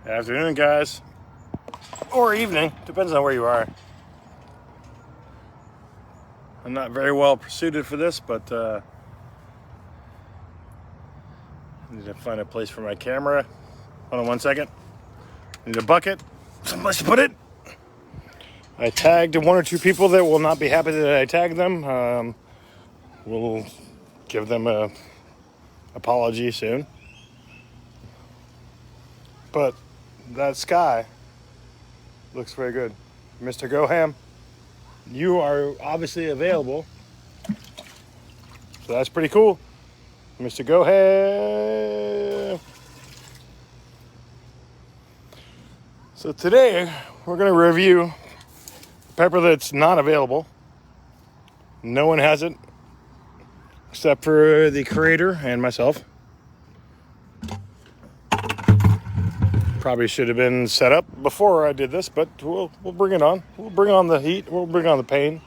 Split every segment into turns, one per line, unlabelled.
Afternoon, guys, or evening, depends on where you are. I'm not very well suited for this, but I need to find a place for my camera. Hold on one second. Need a bucket, someplace to put it. I tagged one or two people that will not be happy that I tagged them. We'll give them a apology soon. But that sky looks very good. Mr. Goham, you are obviously available. So that's pretty cool. Mr. Goham. So today we're going to review pepper that's not available. No one has it except for the creator and myself. Probably should have been set up before I did this, but we'll bring it on. We'll bring on the heat. We'll bring on the pain.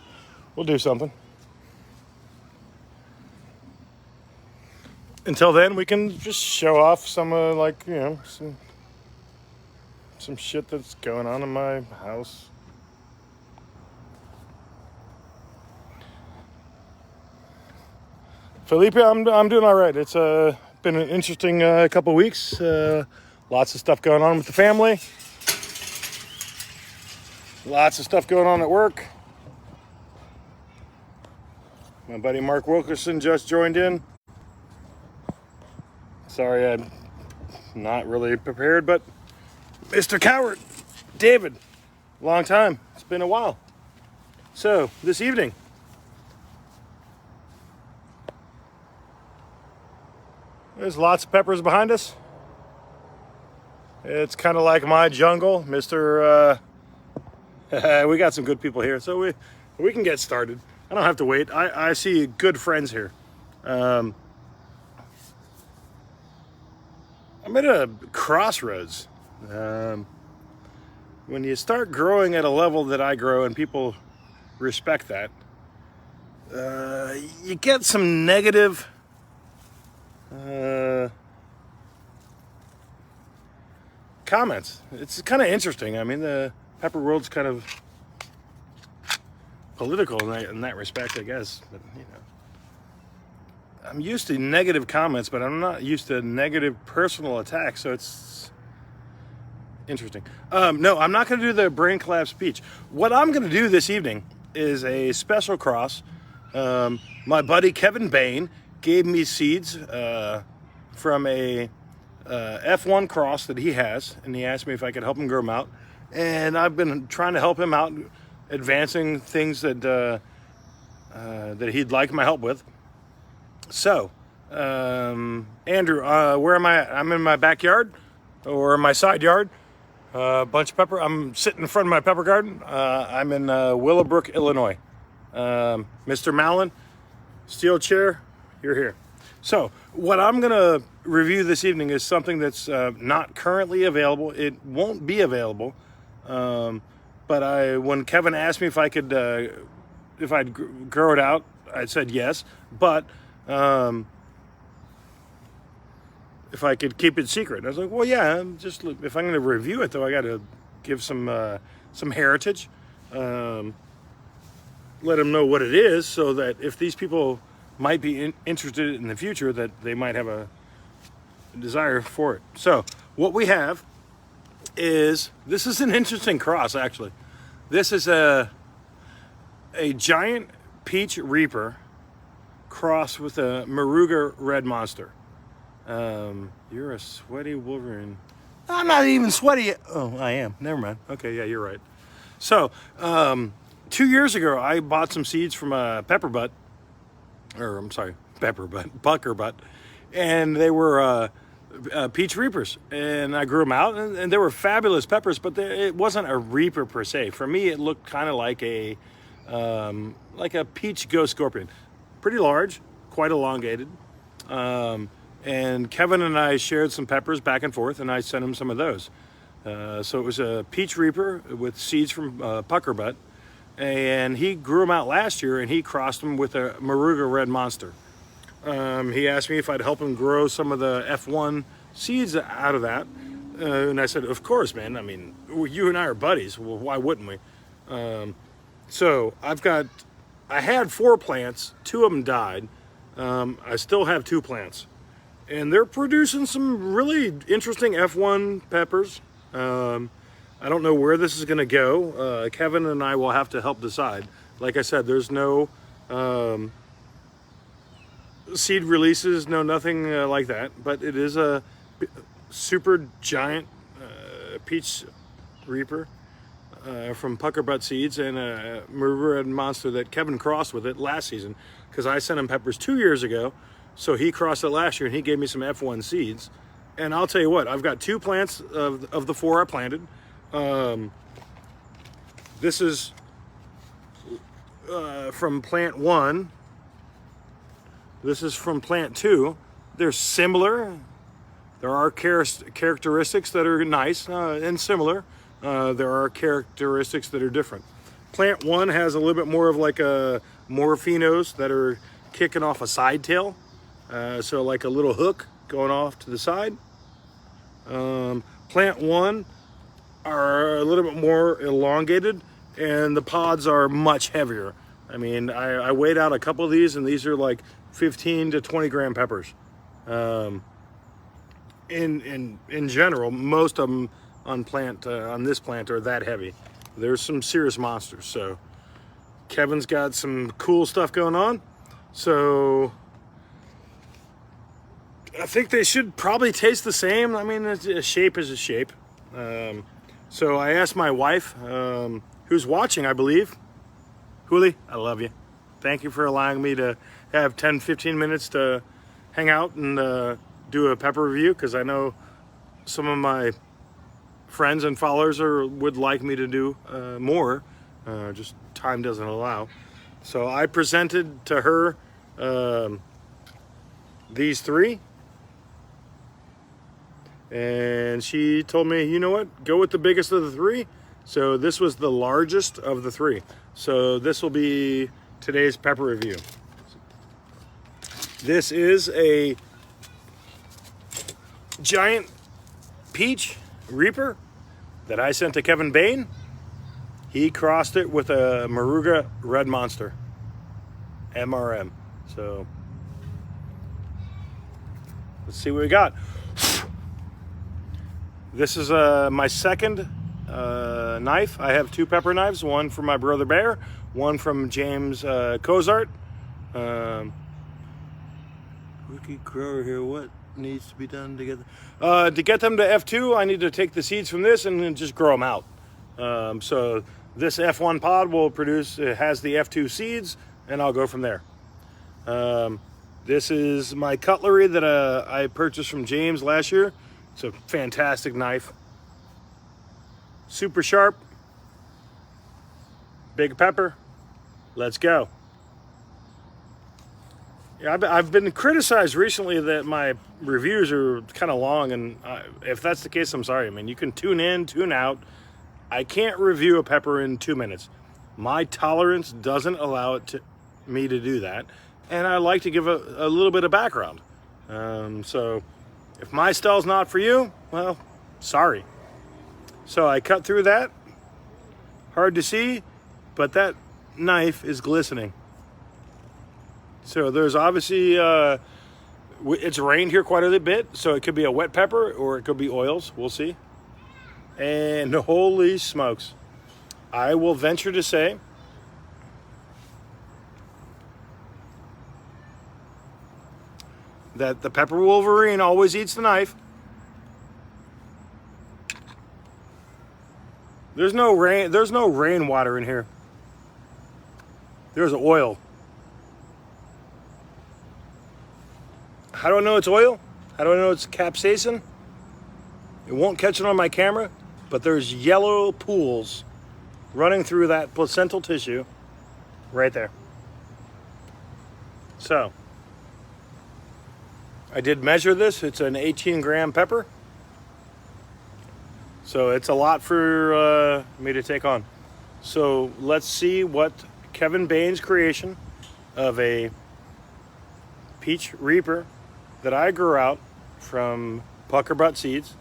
We'll do something. Until then, we can just show off some some shit that's going on in my house. Felipe, I'm doing all right. It's been an interesting couple weeks. Lots of stuff going on with the family. Lots of stuff going on at work. My buddy Mark Wilkerson just joined in. Sorry, I'm not really prepared, but Mr. Coward, David, long time. It's been a while. So, this evening, there's lots of peppers behind us. It's kind of like my jungle, Mr. We got some good people here, so we can get started. I don't have to wait. I see good friends here. I'm at a crossroads. When you start growing at a level that I grow and people respect that, you get some negative comments. It's kind of interesting. I mean, the pepper world's kind of political in that respect, I guess. But I'm used to negative comments, but I'm not used to negative personal attacks. So it's interesting. No, I'm not going to do the brain collapse speech. What I'm going to do this evening is a special cross. My buddy Kevin Bane gave me seeds from a F1 cross that he has, and he asked me if I could help him grow them out. And I've been trying to help him out, advancing things that that he'd like my help with. So, Andrew, where am I at? I'm in my backyard or my side yard. Bunch of pepper. I'm sitting in front of my pepper garden. I'm in Willowbrook, Illinois. Mr. Mallon, steel chair, you're here. So, what I'm going to review this evening is something that's not currently available. It won't be available. But when Kevin asked me if I could, if I'd grow it out, I said yes. But if I could keep it secret, I was like, well, yeah. Just if I'm going to review it, though, I got to give some heritage. Let them know what it is, so that if these people might be interested in the future, that they might have a desire for it. So what we have is, this is an interesting cross, actually. This is a giant peach reaper cross with a Moruga red monster. You're a sweaty Wolverine. I'm not even sweaty. Oh, I am. Never mind. Okay, yeah, you're right. So 2 years ago, I bought some seeds from a pucker butt, and they were peach reapers, and I grew them out, and they were fabulous peppers, but it wasn't a reaper per se. For me, it looked kind of like a peach ghost scorpion, pretty large, quite elongated, and Kevin and I shared some peppers back and forth, and I sent him some of those. So it was a peach reaper with seeds from pucker butt. And he grew them out last year, and he crossed them with a Moruga red monster. He asked me if I'd help him grow some of the F1 seeds out of that. And I said, of course, man. I mean, you and I are buddies. Well, why wouldn't we? So I had 4 plants. 2 of them died. I still have 2 plants. And they're producing some really interesting F1 peppers. I don't know where this is going to go. Kevin and I will have to help decide. Like I said, there's no seed releases, no nothing like that. But it is a super giant peach reaper from Pucker Butt Seeds, and a Maroon Red Monster that Kevin crossed with it last season, because I sent him peppers 2 years ago. So he crossed it last year, and he gave me some F1 seeds. And I'll tell you what, I've got 2 plants of the 4 I planted. This is from plant 1. This is from plant 2. They're similar. There are characteristics that are nice and similar. There are characteristics that are different. Plant 1 has a little bit more of like a morphinos that are kicking off a side tail. So like a little hook going off to the side. Plant 1 are a little bit more elongated, and the pods are much heavier. I mean, I weighed out a couple of these, and these are like 15 to 20 gram peppers. In general, most of them on this plant are that heavy. There's some serious monsters. So Kevin's got some cool stuff going on. So I think they should probably taste the same. I mean, a shape is a shape. So I asked my wife, who's watching, I believe. Huli, I love you. Thank you for allowing me to have 10, 15 minutes to hang out and do a pepper review, because I know some of my friends and followers would like me to do more. Just time doesn't allow. So I presented to her these 3. And she told me, you know what, go with the biggest of the 3. So this was the largest of the 3. So this will be today's pepper review. This is a giant peach reaper that I sent to Kevin Bane. He crossed it with a Maruga Red Monster, MRM. So let's see what we got. This is my second knife. I have 2 pepper knives, one from my brother Bear, one from James Cozart. Rookie grower here, what needs to be done to get them to F2? I need to take the seeds from this and then just grow them out. So this F1 pod will produce, it has the F2 seeds, and I'll go from there. This is my cutlery that I purchased from James last year. It's a fantastic knife. Super sharp. Big pepper. Let's go. Yeah, I've been criticized recently that my reviews are kind of long, and if that's the case, I'm sorry. I mean, you can tune in, tune out. I can't review a pepper in 2 minutes. My tolerance doesn't allow me to do that, and I like to give a little bit of background. So if my style's not for you, well, sorry. So I cut through that. Hard to see, but that knife is glistening. So there's obviously, it's rained here quite a bit, so it could be a wet pepper or it could be oils. We'll see. And holy smokes. I will venture to say that the pepper Wolverine always eats the knife. There's no rainwater in here. There's oil. How do I know it's oil? How do I know it's capsaicin? It won't catch it on my camera, but there's yellow pools running through that placental tissue right there. So I did measure this. It's an 18-gram pepper. So it's a lot for me to take on. So let's see what Kevin Bane's creation of a peach reaper that I grew out from Pucker Butt Seeds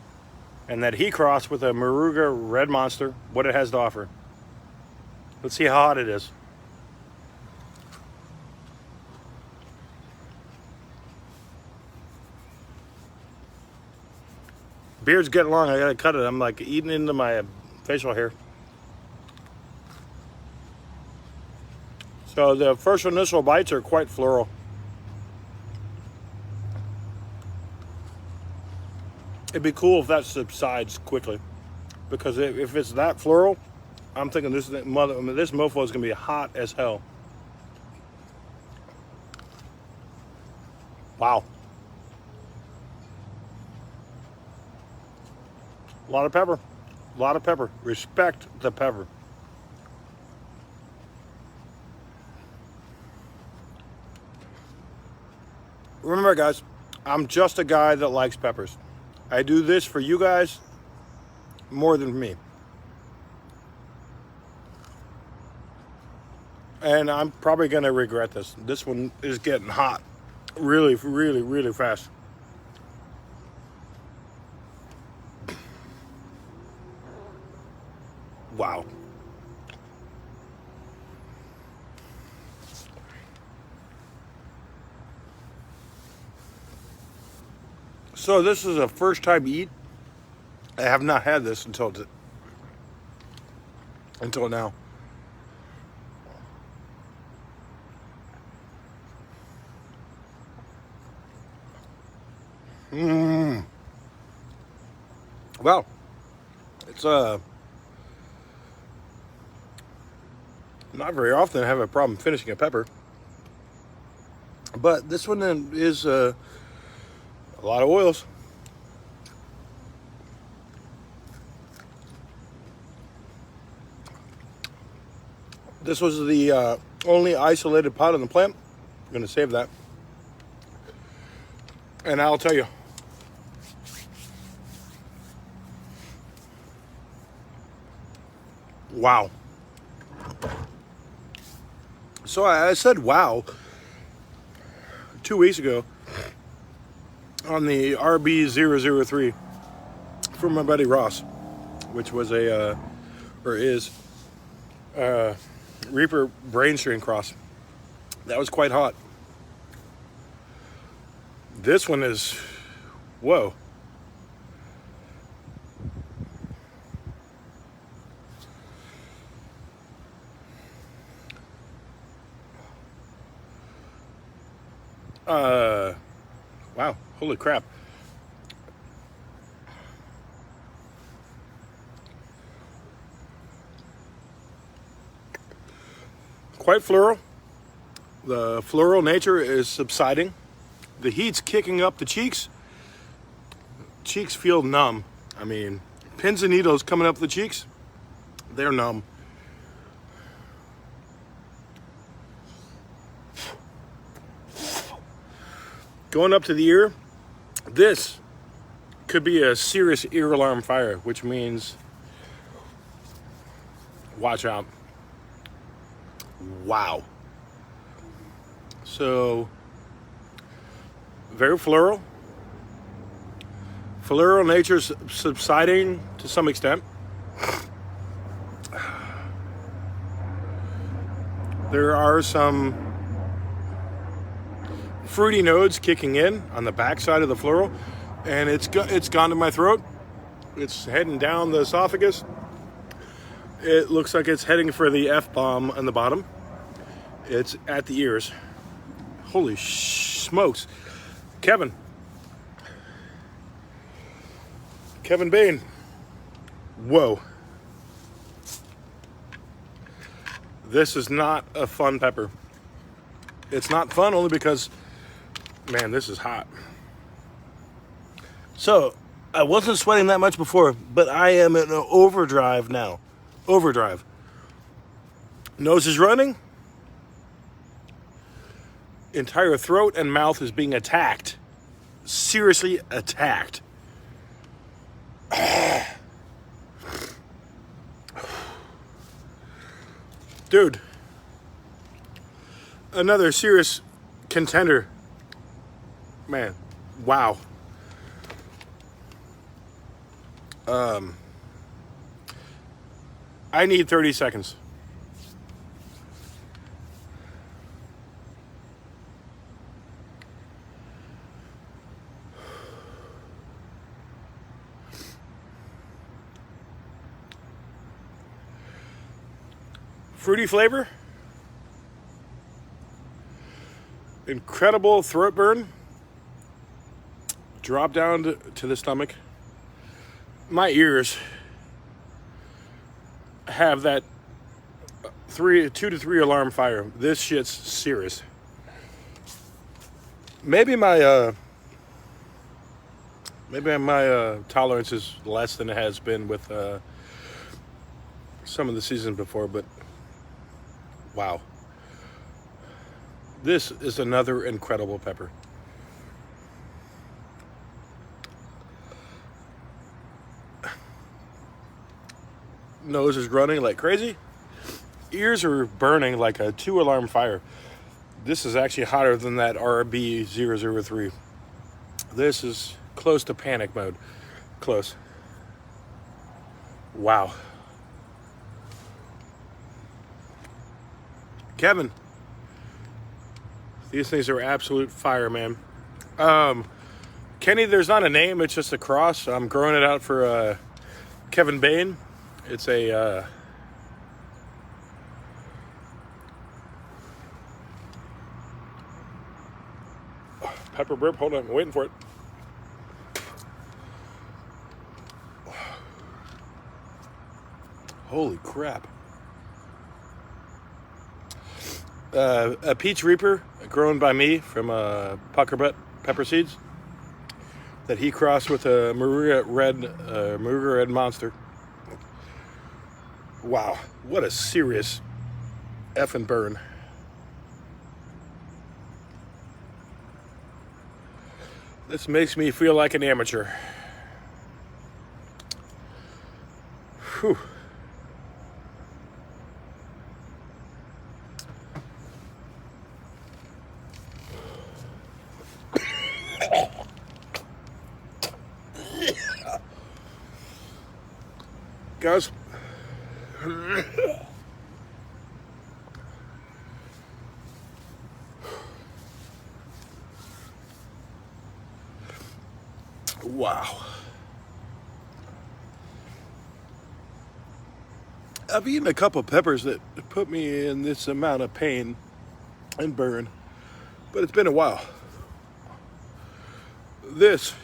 and that he crossed with a Moruga Red Monster, what it has to offer. Let's see how hot it is. Beard's getting long. I gotta cut it. I'm like eating into my facial hair. So the first initial bites are quite floral. It'd be cool if that subsides quickly, because if it's that floral, I'm thinking this mofo is gonna be hot as hell. Wow. A lot of pepper. A lot of pepper. Respect the pepper. Remember, guys, I'm just a guy that likes peppers. I do this for you guys more than for me. And I'm probably going to regret this. This one is getting hot really, really, really fast. Wow. So this is a first time eat. I have not had this until now. Well, it's not very often I have a problem finishing a pepper, but this one is a lot of oils. This was the only isolated pot on the plant. I'm going to save that. And I'll tell you, wow. So I said wow 2 weeks ago on the RB003 from my buddy Ross, which was is Reaper brain strain cross. That was quite hot. This one is, whoa. Wow, holy crap. Quite floral. The floral nature is subsiding. The heat's kicking up the cheeks. Cheeks feel numb. I mean, pins and needles coming up the cheeks, they're numb. Going up to the ear, this could be a serious ear alarm fire, which means watch out. Wow. So, very floral. Floral nature's subsiding to some extent. There are some fruity nodes kicking in on the back side of the floral, and it's gone to my throat. It's heading down the esophagus. It looks like it's heading for the F-bomb on the bottom. It's at the ears. Holy smokes. Kevin Bane. Whoa. This is not a fun pepper. It's not fun only because, man, this is hot. So, I wasn't sweating that much before, but I am in an overdrive now. Overdrive. Nose is running. Entire throat and mouth is being attacked. Seriously attacked. Dude. Another serious contender. Man, wow. I need 30 seconds. Fruity flavor. Incredible throat burn. Drop down to the stomach. My ears have that 2 to 3 alarm fire. This shit's serious. Maybe my tolerance is less than it has been with some of the seasons before, but wow. This is another incredible pepper. Nose is running like crazy. Ears are burning like a 2 alarm fire. This is actually hotter than that RB003. This is close to panic mode. Close. Wow. Kevin, these things are absolute fire, man. Kenny, there's not a name, it's just a cross. I'm growing it out for Kevin Bane. It's a pepper burp. Hold on, I'm waiting for it. Holy crap. A peach reaper grown by me from pucker butt pepper seeds that he crossed with a Maruga Red Monster. Wow, what a serious effing burn. This makes me feel like an amateur. Whew. Guys, wow. I've eaten a couple of peppers that put me in this amount of pain and burn, but it's been a while. This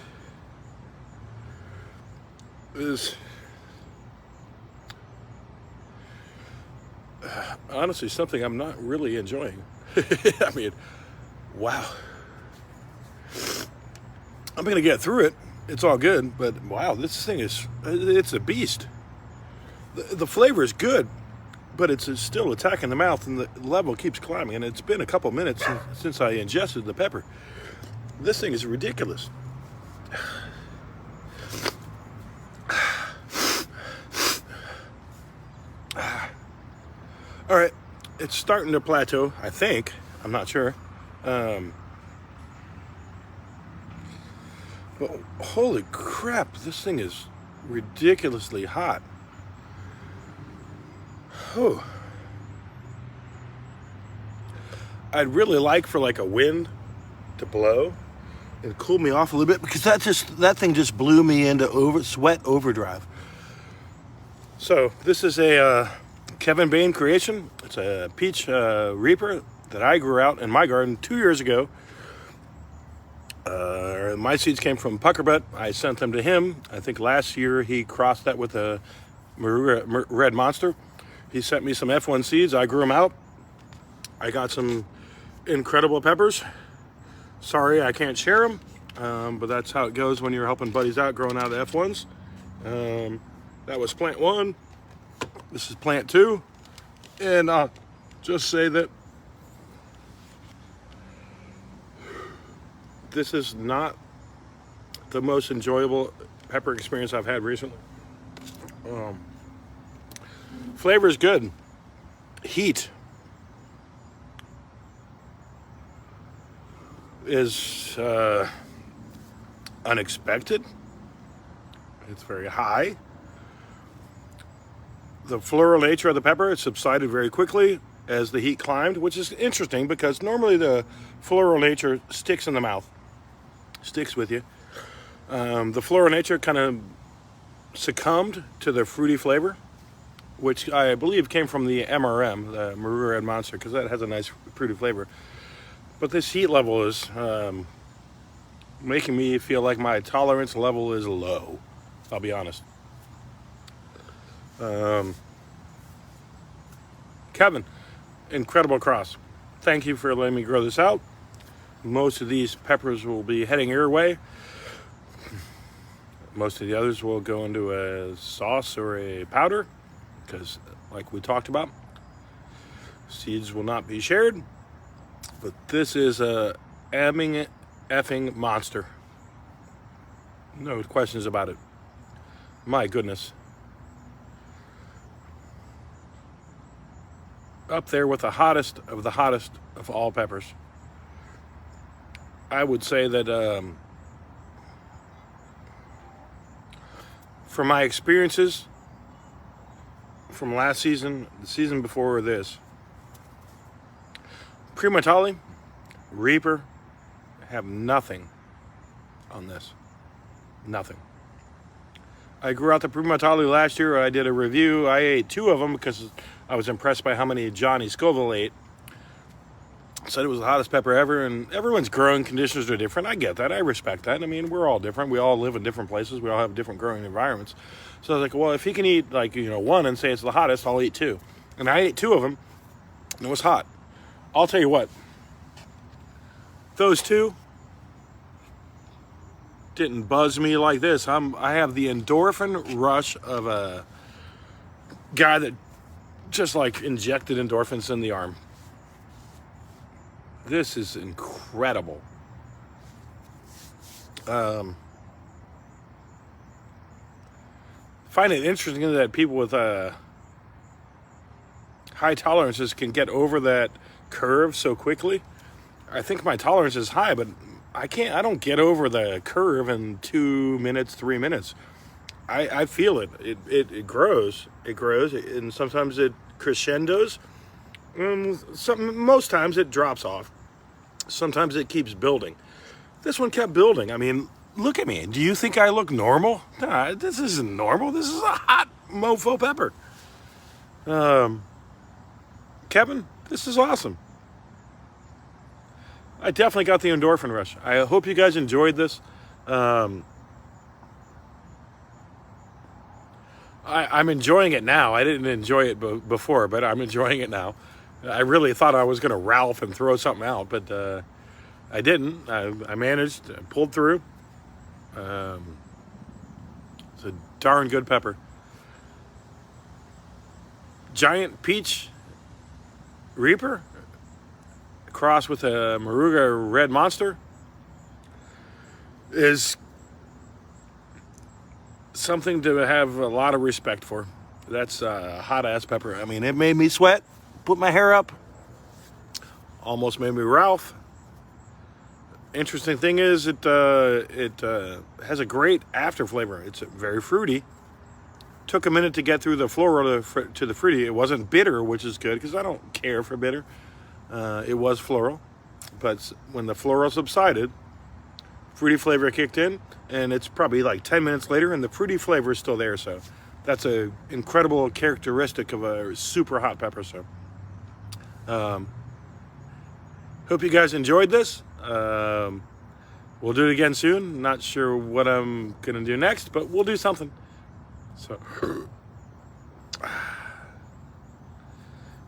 is honestly something I'm not really enjoying. I mean, wow. I'm gonna get through it. It's all good, but wow, this thing it's a beast. The flavor is good, but it's still attacking the mouth, and the level keeps climbing, and it's been a couple minutes since I ingested the pepper. This thing is ridiculous. All right, it's starting to plateau, I think. I'm not sure. But holy crap, this thing is ridiculously hot. Oh. I'd really like for like a wind to blow and cool me off a little bit, because that thing just blew me into sweat overdrive. So this is a Kevin Bane creation. It's a peach reaper that I grew out in my garden 2 years ago. My seeds came from Puckerbutt. I sent them to him. I think last year he crossed that with a Red Monster. He sent me some F1 seeds. I grew them out. I got some incredible peppers. Sorry I can't share them, but that's how it goes when you're helping buddies out growing out of F1s. That was plant 1. This is plant 2. And I'll just say that this is not the most enjoyable pepper experience I've had recently. Flavor is good. Heat is unexpected. It's very high. The floral nature of the pepper subsided very quickly as the heat climbed, which is interesting because normally the floral nature sticks in the mouth, sticks with you. The floral nature kind of succumbed to the fruity flavor, which I believe came from the MRM, the Maruga Red Monster, because that has a nice fruity flavor. But this heat level is making me feel like my tolerance level is low, I'll be honest. Kevin, incredible cross. Thank you for letting me grow this out. Most of these peppers will be heading your way. Most of the others will go into a sauce or a powder, because like we talked about, seeds will not be shared. But this is a effing monster. No questions about it. My goodness. Up there with the hottest of all peppers. I would say that from my experiences from last season, the season before this, Primatali, Reaper have nothing on this. Nothing. I grew out the Primatali last year. I did a review. I ate 2 of them because I was impressed by how many Johnny Scoville ate. Said it was the hottest pepper ever, and everyone's growing conditions are different. I get that. I respect that. I mean, we're all different. We all live in different places. We all have different growing environments. So I was like, well, if he can eat, like, 1 and say it's the hottest, I'll eat 2. And I ate 2 of them, and it was hot. I'll tell you what. Those 2 didn't buzz me like this. I have the endorphin rush of a guy that just like injected endorphins in the arm. This is incredible. Find it interesting that people with high tolerances can get over that curve so quickly. I think my tolerance is high, but I don't get over the curve in 2 minutes, 3 minutes. I feel it. It grows. It grows, and sometimes it crescendos. Most times it drops off. Sometimes it keeps building. This one kept building. I mean, look at me. Do you think I look normal? Nah, this isn't normal. This is a hot mofo pepper. Kevin, this is awesome. I definitely got the endorphin rush. I hope you guys enjoyed this. I'm enjoying it now. I didn't enjoy it before, but I'm enjoying it now. I really thought I was going to Ralph and throw something out, but I didn't. I managed, I pulled through. It's a darn good pepper. Giant Peach Reaper crossed with a Maruga Red Monster is something to have a lot of respect for. That's a hot ass pepper. I mean, it made me sweat, put my hair up, almost made me Ralph. Interesting thing is it has a great after flavor. It's very fruity. Took a minute to get through the floral to the fruity. It wasn't bitter, which is good because I don't care for bitter. It was floral, but when the floral subsided, fruity flavor kicked in, and it's probably like 10 minutes later, and the fruity flavor is still there. So that's an incredible characteristic of a super hot pepper. So hope you guys enjoyed this. We'll do it again soon. Not sure what I'm going to do next, but we'll do something. So,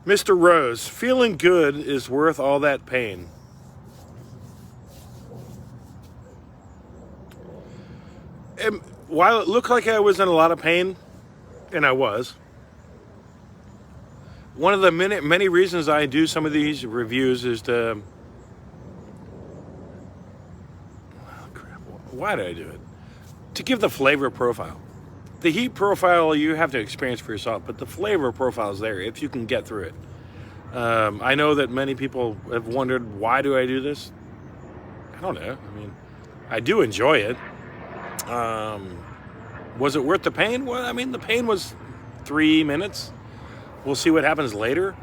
Mr. Rose, feeling good is worth all that pain. And while it looked like I was in a lot of pain, and I was, one of the many reasons I do some of these reviews is to... Oh, crap. Why did I do it? To give the flavor profile. The heat profile you have to experience for yourself, but the flavor profile is there if you can get through it. I know that many people have wondered, why do I do this? I don't know. I mean, I do enjoy it. Was it worth the pain? Well, I mean, the pain was 3 minutes. We'll see what happens later.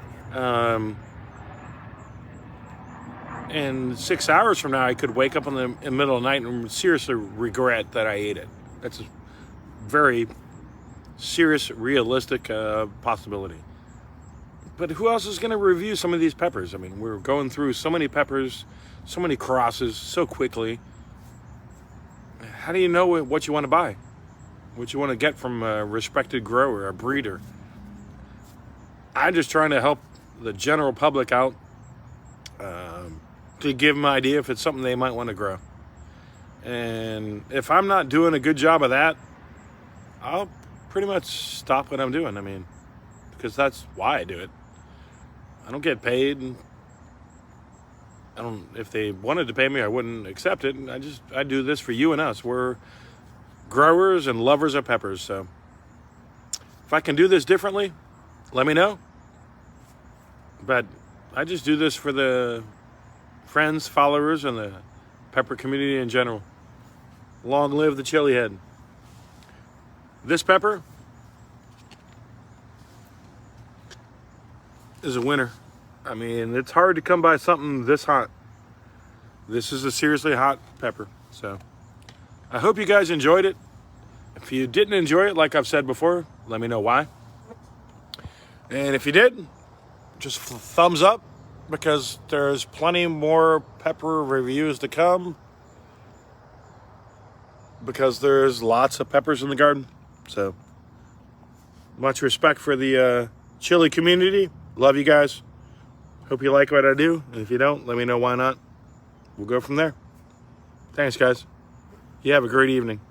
And 6 hours from now, I could wake up in the middle of the night and seriously regret that I ate it. That's a very serious, realistic possibility. But who else is going to review some of these peppers? I mean, we're going through so many peppers, so many crosses, so quickly. How do you know what you want to buy? What you want to get from a respected grower, a breeder? I'm just trying to help the general public out, to give them an idea if it's something they might want to grow. And if I'm not doing a good job of that, I'll pretty much stop what I'm doing. I mean, because that's why I do it. I don't get paid. If they wanted to pay me, I wouldn't accept it. I do this for you and us. We're growers and lovers of peppers. So if I can do this differently, let me know. But I just do this for the friends, followers, and the pepper community in general. Long live the chili head. This pepper is a winner. I mean, it's hard to come by something this hot. This is a seriously hot pepper. So I hope you guys enjoyed it. If you didn't enjoy it, like I've said before, let me know why. And if you did, just thumbs up, because there's plenty more pepper reviews to come, because there's lots of peppers in the garden. So much respect for the chili community. Love you guys. Hope you like what I do. And if you don't, let me know why not. We'll go from there. Thanks, guys. You have a great evening.